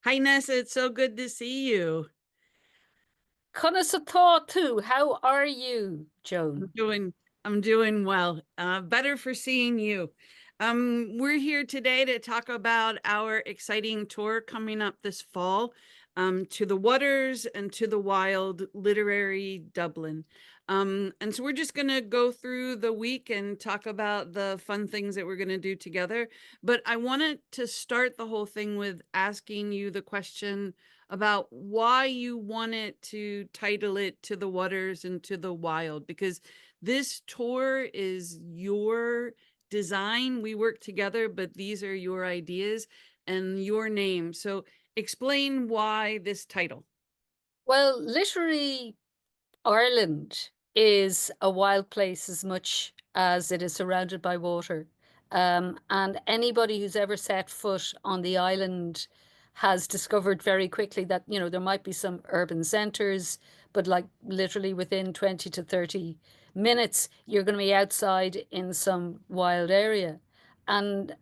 Hi, Nessa. It's so good to see you. Connoisseur too. How are you, I'm Joan? doing, I'm doing well. Better for seeing you. We're here today to talk about our exciting tour coming up this fall, to the waters and to the wild, literary Dublin. And so we're just going to go through the week and talk about the fun things that we're going to do together. But I wanted to start the whole thing with asking you the question about why you wanted to title it To the Waters and to the Wild, because this tour is your design. We work together, but these are your ideas and your name. So explain why this title. Well, literary Ireland is a wild place as much as it is surrounded by water. And anybody who's ever set foot on the island has discovered very quickly that, there might be some urban centers, but like literally within 20 to 30 minutes, you're going to be outside in some wild area. And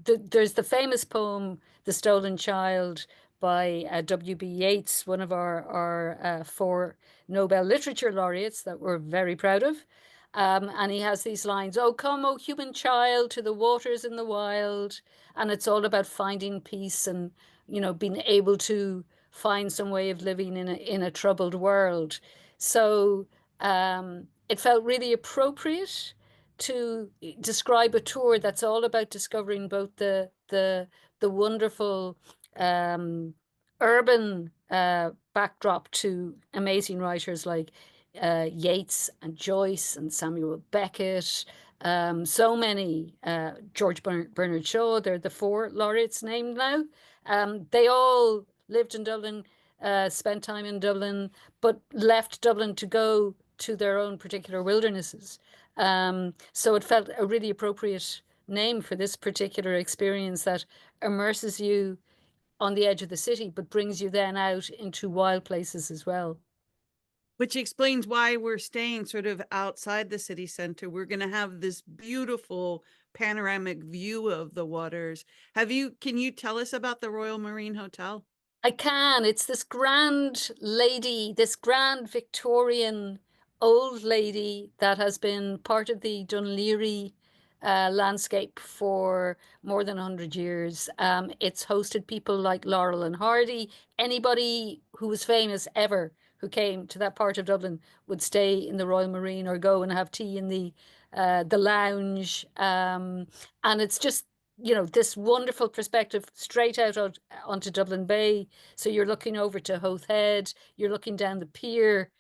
there's the famous poem, The Stolen Child, by W.B. Yeats, one of our four Nobel Literature laureates that we're very proud of. And he has these lines, "Oh, come, oh, human child, to the waters in the wild." And it's all about finding peace and, being able to find some way of living in a troubled world. So it felt really appropriate to describe a tour that's all about discovering both the wonderful um, urban backdrop to amazing writers like Yeats and Joyce and Samuel Beckett. So many, Bernard Shaw, they're the four laureates named now. They all lived in Dublin, spent time in Dublin, but left Dublin to go to their own particular wildernesses. So it felt a really appropriate name for this particular experience that immerses you on the edge of the city, but brings you then out into wild places as well. Which explains why we're staying sort of outside the city center. We're going to have this beautiful panoramic view of the waters. Can you tell us about the Royal Marine Hotel? I can. It's this grand lady, this grand Victorian old lady that has been part of the Dunleary landscape for more than 100 years. It's hosted people like Laurel and Hardy. Anybody who was famous ever who came to that part of Dublin would stay in the Royal Marine or go and have tea in the lounge. And it's just this wonderful perspective straight onto Dublin Bay. So you're looking over to Howth Head, you're looking down the pier,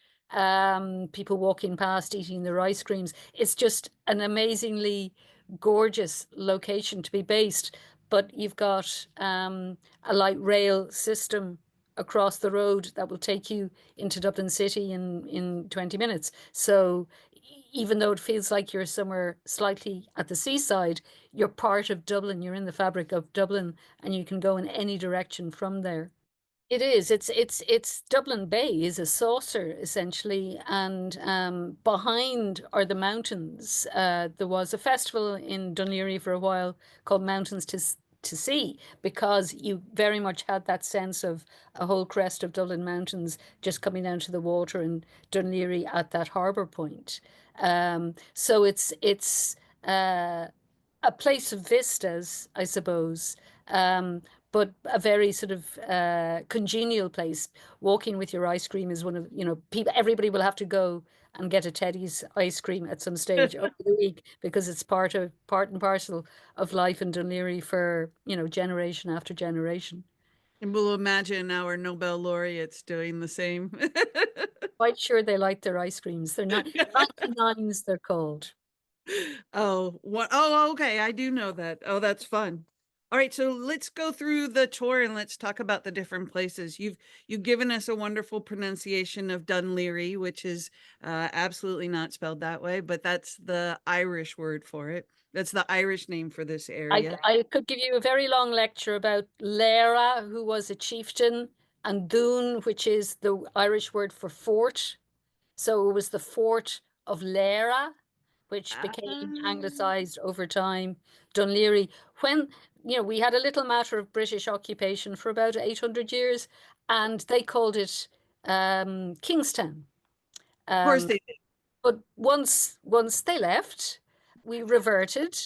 people walking past eating their ice creams. It's just an amazingly gorgeous location to be based. But you've got a light rail system across the road that will take you into Dublin City in 20 minutes. So even though it feels like you're somewhere slightly at the seaside, you're part of Dublin, you're in the fabric of Dublin, and you can go in any direction from there. It is. It's Dublin Bay is a saucer essentially, and behind are the mountains. There was a festival in Dunleary for a while called Mountains to See because you very much had that sense of a whole crest of Dublin mountains just coming down to the water in Dunleary at that harbour point. So it's a place of vistas, I suppose. But a very sort of congenial place. Walking with your ice cream is one of, people, everybody will have to go and get a Teddy's ice cream at some stage over the week because it's part and parcel of life in Dunleary for, generation after generation. And we'll imagine our Nobel laureates doing the same. Quite sure they like their ice creams. They're not 99s, they're called. Oh, what? Oh, okay. I do know that. Oh, that's fun. All right, so let's go through the tour and let's talk about the different places. You've given us a wonderful pronunciation of Dunleary, which is absolutely not spelled that way, but that's the Irish word for it. That's the Irish name for this I, area. I could give you a very long lecture about Lera, who was a chieftain, and Dún, which is the Irish word for fort. So it was the fort of Lera. which Ah, became anglicized over time, Dún Laoghaire. When, we had a little matter of British occupation for about 800 years, and they called it Kingstown. of course Um, they did. but once they left, we reverted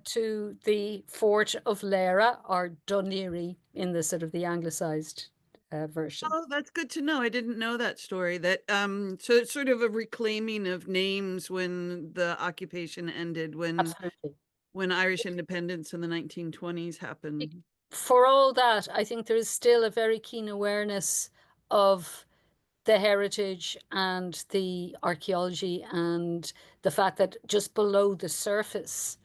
to the fort of Lara, or Dún Laoghaire, in the sort of the anglicized version. Oh, that's good to know. I didn't know that story. That so it's sort of a reclaiming of names when the occupation ended, Absolutely. when Irish independence in the 1920s happened. For all that, I think there is still a very keen awareness of the heritage and the archaeology and the fact that just below the surface,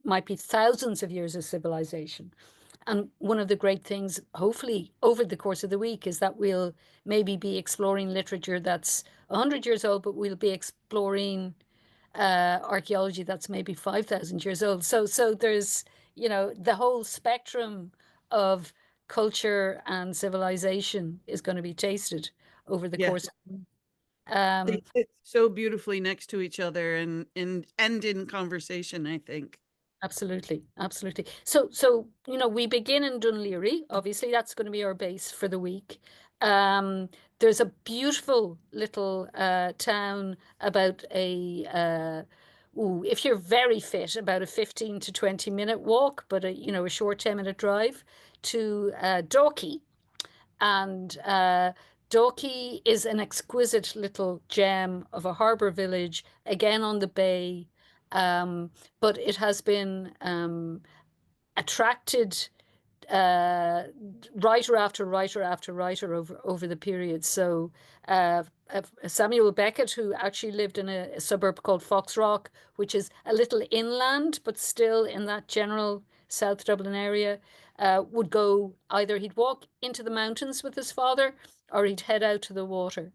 might be thousands of years of civilization. And one of the great things, hopefully, over the course of the week is that we'll maybe be exploring literature that's 100 years old, but we'll be exploring archaeology that's maybe 5,000 years old. So there's, the whole spectrum of culture and civilization is going to be tasted over the Yeah, course. Um, they sit so beautifully next to each other and in conversation, I think. Absolutely, absolutely. So we begin in Dún Laoghaire. Obviously, that's going to be our base for the week. Um, there's a beautiful little town about if you're very fit, about a 15 to 20-minute walk, but a short 10-minute drive to Dalkey. And Dalkey is an exquisite little gem of a harbour village, again on the bay. But it has been attracted uh, writer after writer after writer over the period. So Samuel Beckett, who actually lived in a suburb called Foxrock, which is a little inland, but still in that general South Dublin area, would go either he'd walk into the mountains with his father or he'd head out to the water.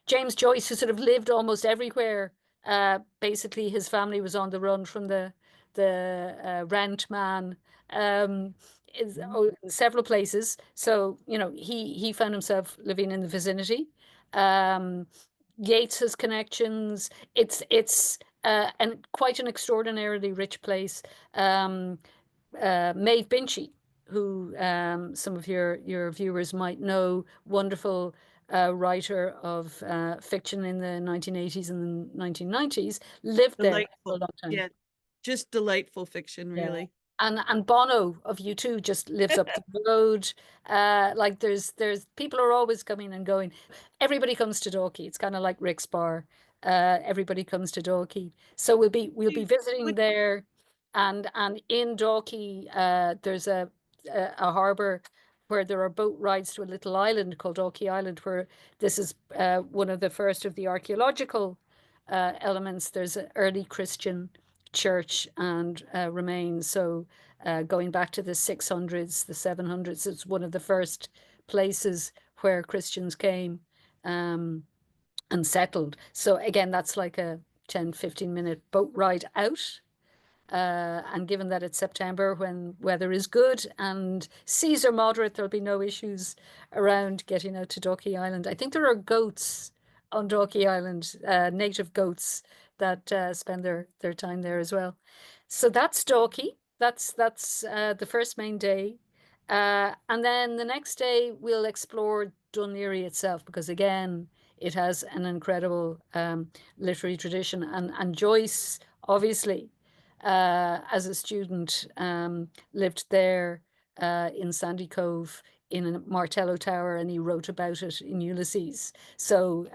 James Joyce, who sort of lived almost everywhere, basically his family was on the run from the rent man. Is in several places. So, he found himself living in the vicinity. Um, Yeats has connections. It's and quite an extraordinarily rich place. Maeve Binchy, who some of your viewers might know, wonderful writer of fiction in the 1980s and the 1990s, lived there for a Delightful. long time. Yeah, just delightful fiction, Yeah. really. And Bono of U2 just lives up the road. Like there's people are always coming and going. Everybody comes to Dalkey. It's kind of like Rick's Bar. Everybody comes to Dalkey. So we'll be visiting Would- there, and in Dalkey, there's a harbour where there are boat rides to a little island called Dalkey Island, where this is one of the first of the archaeological elements. There's an early Christian church and remains. So going back to the 600s, the 700s, it's one of the first places where Christians came and settled. So again, that's like a 10, 15-minute boat ride out. And given that it's September when weather is good and seas are moderate, there'll be no issues around getting out to Dalkey Island. I think there are goats on Dalkey Island, native goats that spend their time there as well. So that's Dalkey. That's the first main day. And then the next day we'll explore Dún Laoghaire itself because again, it has an incredible literary tradition and Joyce obviously as a student, lived there in Sandy Cove in a Martello Tower, and he wrote about it in Ulysses. So,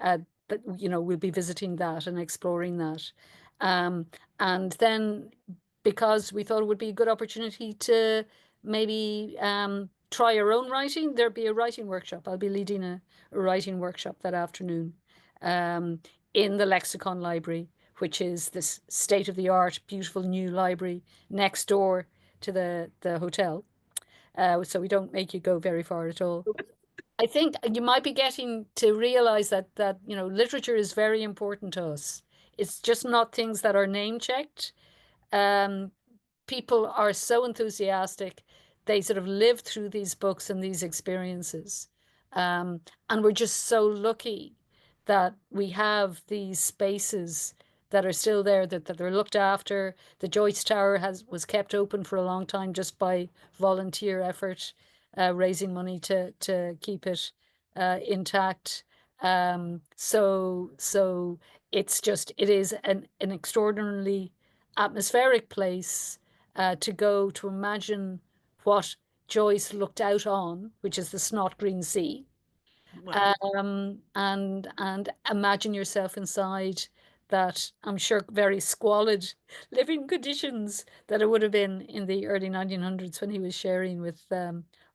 but we'll be visiting that and exploring that. Um, and then, because we thought it would be a good opportunity to maybe try our own writing, there'll be a writing workshop. I'll be leading a writing workshop that afternoon um, in the Lexicon Library, which is this state-of-the-art, beautiful new library next door to the hotel. So we don't make you go very far at all. I think you might be getting to realize that literature is very important to us. It's just not things that are name checked. Um, People are so enthusiastic. They sort of live through these books and these experiences. And we're just so lucky that we have these spaces that are still there, that they're looked after. The Joyce Tower was kept open for a long time just by volunteer effort, raising money to keep it intact. So it is an extraordinarily atmospheric place to go to imagine what Joyce looked out on, which is the Snot Green Sea. Wow. And imagine yourself inside that, I'm sure, very squalid living conditions that it would have been in the early 1900s when he was sharing with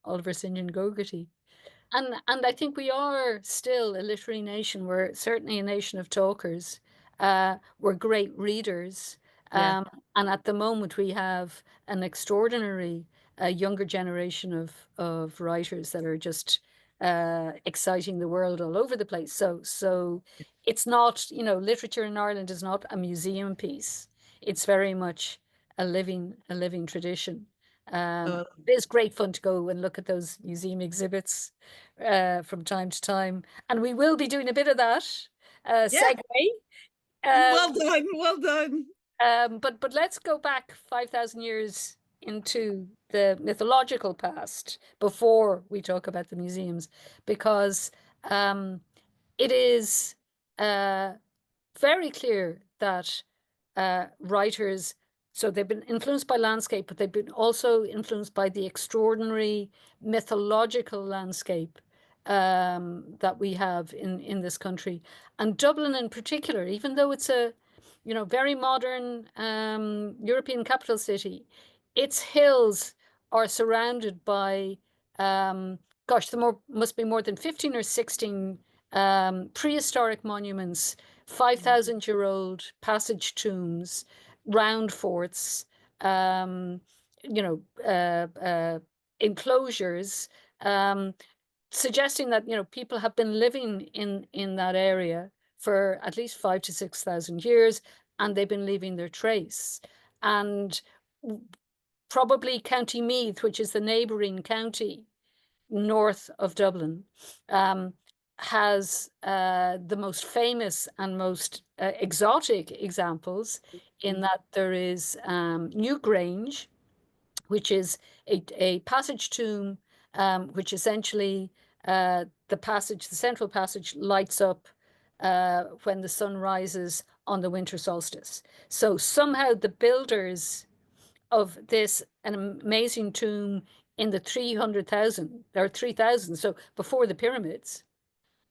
Oliver St. John Gogarty. And I think we are still a literary nation. We're certainly a nation of talkers. We're great readers. Yeah. Um, and at the moment, we have an extraordinary younger generation of writers that are just exciting the world all over the place. So it's not, literature in Ireland is not a museum piece. It's very much a living tradition. Uh, It is great fun to go and look at those museum exhibits from time to time, and we will be doing a bit of that yeah. segue. Well Um, done. Well done. but let's go back 5,000 years into the mythological past before we talk about the museums, because it is very clear that writers, so they've been influenced by landscape, but they've been also influenced by the extraordinary mythological landscape that we have in this country. And Dublin in particular, even though it's a very modern European capital city, its hills are surrounded by there must be more than 15 or 16 prehistoric monuments, 5,000-year-old passage tombs, round forts, um, you know, enclosures, suggesting that people have been living in that area for at least 5 to 6,000 years, and they've been leaving their trace. And probably County Meath, which is the neighbouring county north of Dublin, has the most famous and most exotic examples, in that there is Newgrange, which is a passage tomb, which essentially the central passage lights up when the sun rises on the winter solstice. So somehow the builders of this an amazing tomb in the 300,000 or 3,000, so before the pyramids,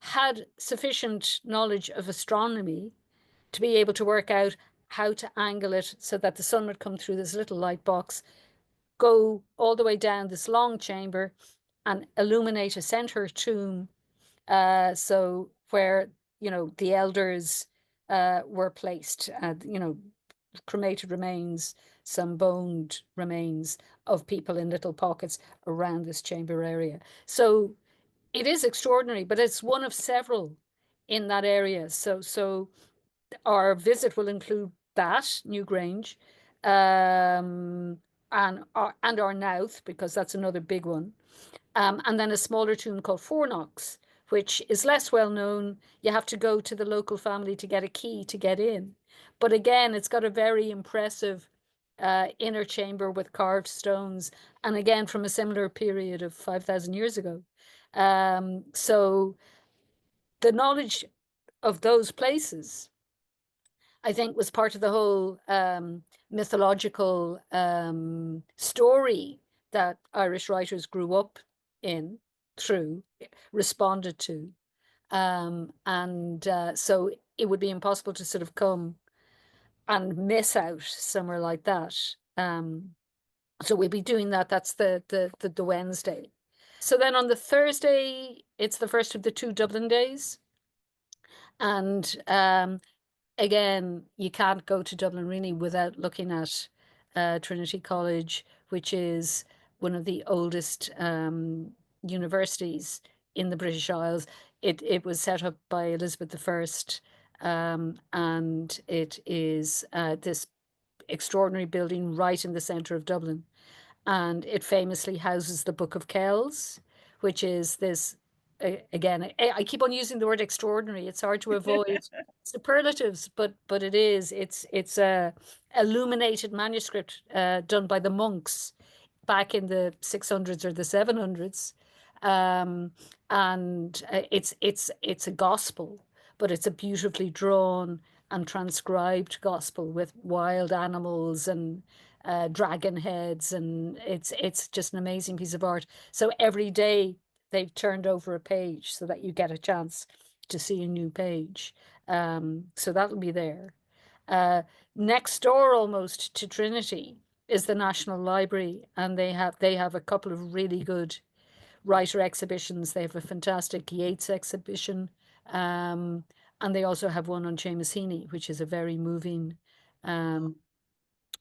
had sufficient knowledge of astronomy to be able to work out how to angle it so that the sun would come through this little light box, go all the way down this long chamber, and illuminate a center tomb. So where the elders were placed, cremated remains, some boned remains of people in little pockets around this chamber area. So it is extraordinary, but it's one of several in that area. So our visit will include that, Newgrange, and our Nouth, because that's another big one. And then a smaller tomb called Fornox, which is less well known. You have to go to the local family to get a key to get in. But again, it's got a very impressive inner chamber with carved stones, and again from a similar period of 5,000 years ago. So the knowledge of those places, I think, was part of the whole mythological story that Irish writers grew up in, through, responded to. So it would be impossible to sort of come and miss out somewhere like that. So we'll be doing that. That's the Wednesday. So then on the Thursday, it's the first of the 2 Dublin days. And again, you can't go to Dublin really without looking at Trinity College, which is one of the oldest universities in the British Isles. It was set up by Elizabeth I, and it is this extraordinary building right in the centre of Dublin. And it famously houses the Book of Kells, which is this again, I keep on using the word extraordinary. It's hard to avoid superlatives, but it is. It's a illuminated manuscript done by the monks back in the 600s or the 700s. Um, and it's a gospel, but it's a beautifully drawn and transcribed gospel with wild animals and dragon heads, and it's just an amazing piece of art. So every day they've turned over a page so that you get a chance to see a new page. So that'll be there. Uh, Next door almost to Trinity is the National Library, and they have a couple of really good writer exhibitions. They have a fantastic Yeats exhibition, um, and they also have one on Seamus Heaney, which is a very moving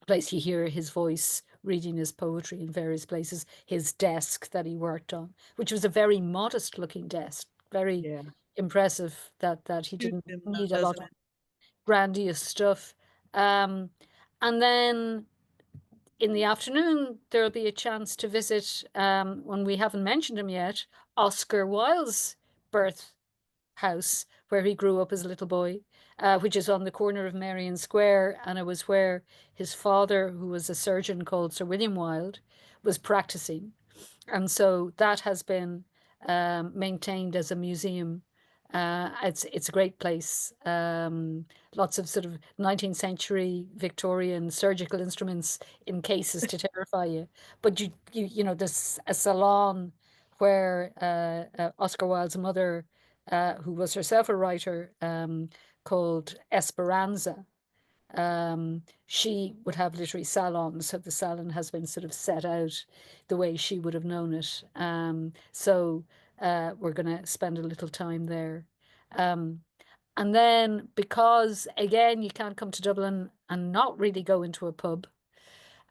place. You hear his voice reading his poetry in various places. His desk that he worked on, which was a very modest looking desk, very Yeah. impressive that he Suits didn't him though, need a lot doesn't of it? grandiose stuff. Um, and then in the afternoon, there'll be a chance to visit, when we haven't mentioned him yet, Oscar Wilde's birth house where he grew up as a little boy, which is on the corner of Merrion Square. And it was where his father, who was a surgeon called Sir William Wilde, was practicing. And so that has been maintained as a museum. It's a great place. Lots of sort of 19th century Victorian surgical instruments in cases to terrify you. But there's a salon where Oscar Wilde's mother, who was herself a writer, called Esperanza, she would have literary salons. So the salon has been sort of set out the way she would have known it. So we're going to spend a little time there. Um, and then, because again, you can't come to Dublin and not really go into a pub,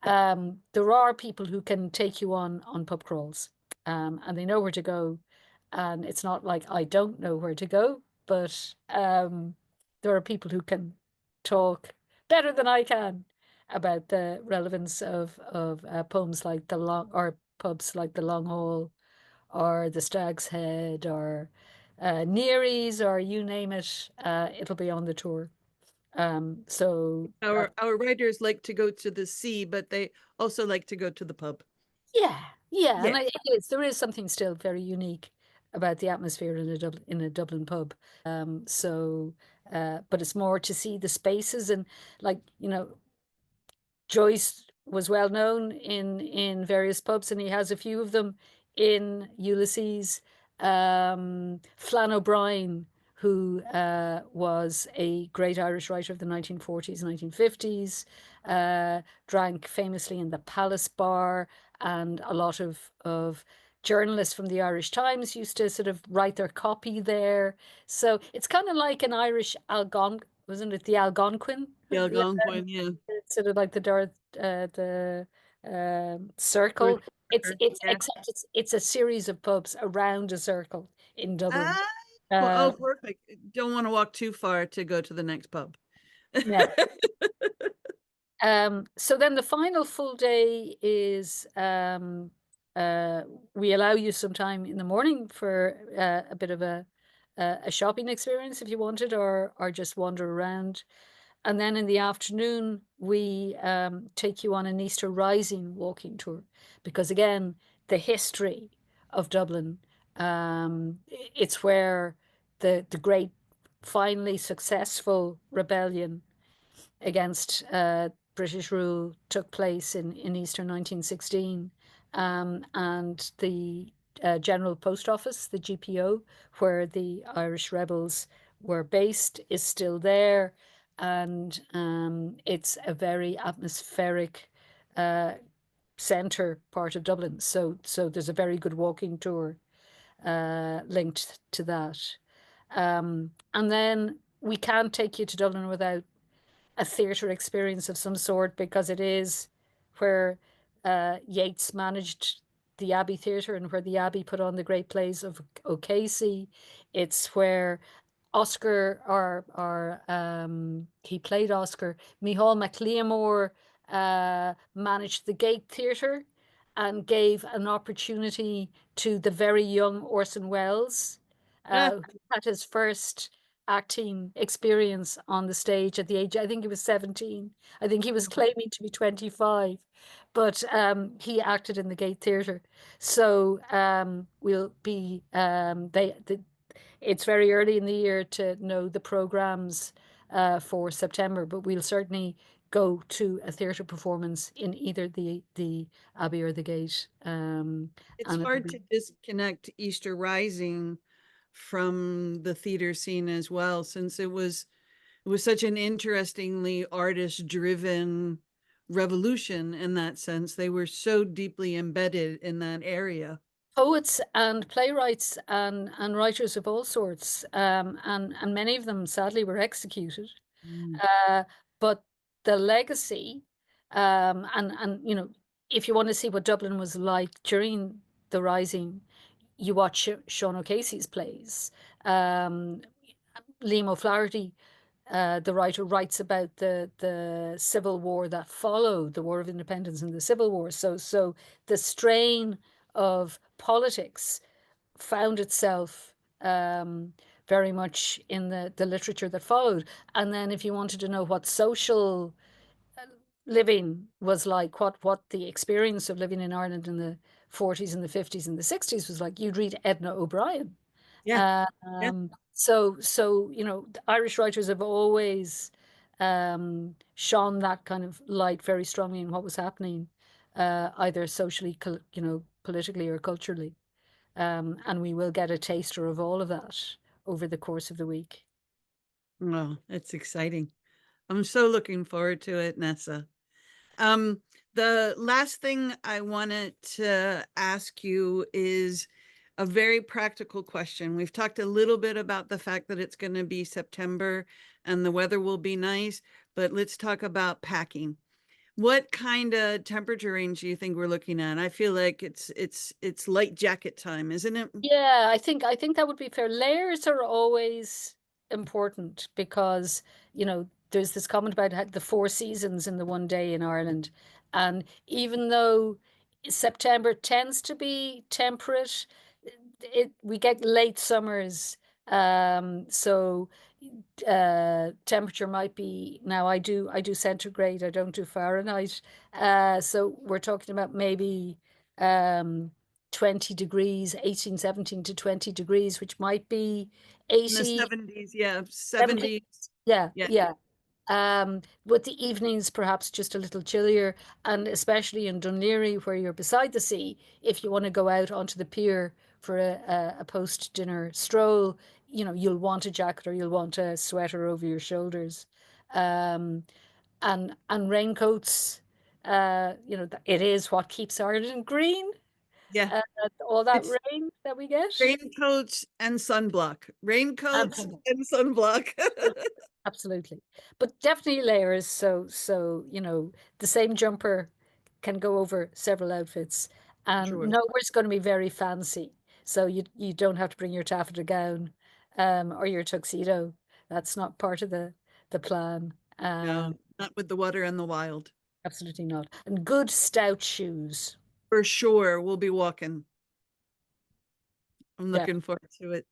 there are people who can take you on pub crawls, and they know where to go. And it's not like I don't know where to go, but there are people who can talk better than I can about the relevance of poems like the long or pubs like the Long Hall or the Stag's Head or Neary's, or you name it. It'll be on the tour. So Our writers like to go to the sea, but they also like to go to the pub. yeah, and Yeah. there is something still very unique about the atmosphere in a Dublin pub. But it's more to see the spaces, and like, Joyce was well known in various pubs, and he has a few of them in Ulysses. Flann O'Brien, who was a great Irish writer of the 1940s, 1950s, drank famously in the Palace Bar, and a lot of journalists from the Irish Times used to sort of write their copy there. So it's kind of like an Irish Algonquin, wasn't it? The Algonquin? The Algonquin, yeah. Sort of like the George circle. It's Parker, it's yeah. except it's a series of pubs around a circle in Dublin. Ah, Uh, oh, perfect. Don't want to walk too far to go to the next pub. yeah. So then the final full day is, we allow you some time in the morning for a bit of a shopping experience if you wanted, or just wander around. And then in the afternoon, we take you on an Easter Rising walking tour, because again, the history of Dublin, it's where the great, finally successful rebellion against British rule took place in Easter 1916. And the General Post Office, the GPO, where the Irish rebels were based, is still there. And it's a very atmospheric centre part of Dublin. So there's a very good walking tour linked to that. And then we can't take you to Dublin without a theatre experience of some sort, because it is where Yeats managed the Abbey Theatre, and where the Abbey put on the great plays of O'Casey. It's where Oscar, or he played Oscar. Micheál MacLiamore managed the Gate Theatre, and gave an opportunity to the very young Orson Welles, Ah, who had his first acting experience on the stage at the age, I think he was 17. I think he was claiming to be 25, but he acted in the Gate Theatre. So we'll be, it's very early in the year to know the programs for September, but we'll certainly go to a theatre performance in either the Abbey or the Gate. it's And it'll hard be to disconnect Easter Rising from the theater scene as well, since it was such an interestingly artist-driven revolution in that sense. They were so deeply embedded in that area. poets and playwrights and writers of all sorts, and many of them sadly were executed. Mm. Uh, but the legacy, and if you want to see what Dublin was like during the Rising, you watch Sean O'Casey's plays. Um, Liam O'Flaherty, the writer, writes about the civil war that followed the War of Independence and the Civil War. So the strain of politics found itself very much in the literature that followed. And then if you wanted to know what social living was like, what the experience of living in Ireland in the 40s and the 50s and the 60s was like, you'd read Edna O'Brien. Yeah, yeah. So the Irish writers have always shone that kind of light very strongly in what was happening, either socially, politically or culturally. And we will get a taster of all of that over the course of the week. Oh, it's exciting. I'm so looking forward to it, Nessa. Um, the last thing I wanted to ask you is a very practical question. We've talked a little bit about the fact that it's going to be September and the weather will be nice, but let's talk about packing. What kind of temperature range do you think we're looking at? I feel like it's light jacket time, isn't it? Yeah, I think that would be fair. Layers are always important because, there's this comment about the four seasons in the one day in Ireland. And even though September tends to be temperate, we get late summers. So temperature might be, now I do centigrade, I don't do Fahrenheit. So we're talking about maybe um 20 degrees, 18, 17 to 20 degrees, which might be In the 80, 70s, yeah, 70. 70s. Yeah, Yeah. yeah. With the evenings perhaps just a little chillier, and especially in Dunleary where you're beside the sea, if you want to go out onto the pier for a post-dinner stroll, you'll want a jacket or you'll want a sweater over your shoulders. Um, and raincoats, it is what keeps Ireland green, Yeah. uh, all that It's rain that we get. raincoats and sunblock. And Raincoats sunblock. and sunblock. Absolutely. But definitely layers. The same jumper can go over several outfits. And Sure. nowhere's going to be very fancy. So you don't have to bring your taffeta gown or your tuxedo. That's not part of the plan. No, not with the water and the wild. Absolutely not. And good stout shoes. For sure, we'll be walking. I'm Yeah. looking forward to it.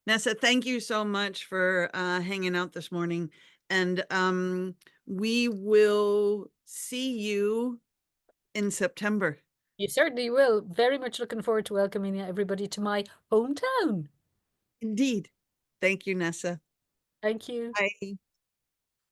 Nessa, thank you so much for hanging out this morning. And we will see you in September. You certainly will. Very much looking forward to welcoming everybody to my hometown. Indeed. Thank you, Nessa. Thank you. Bye.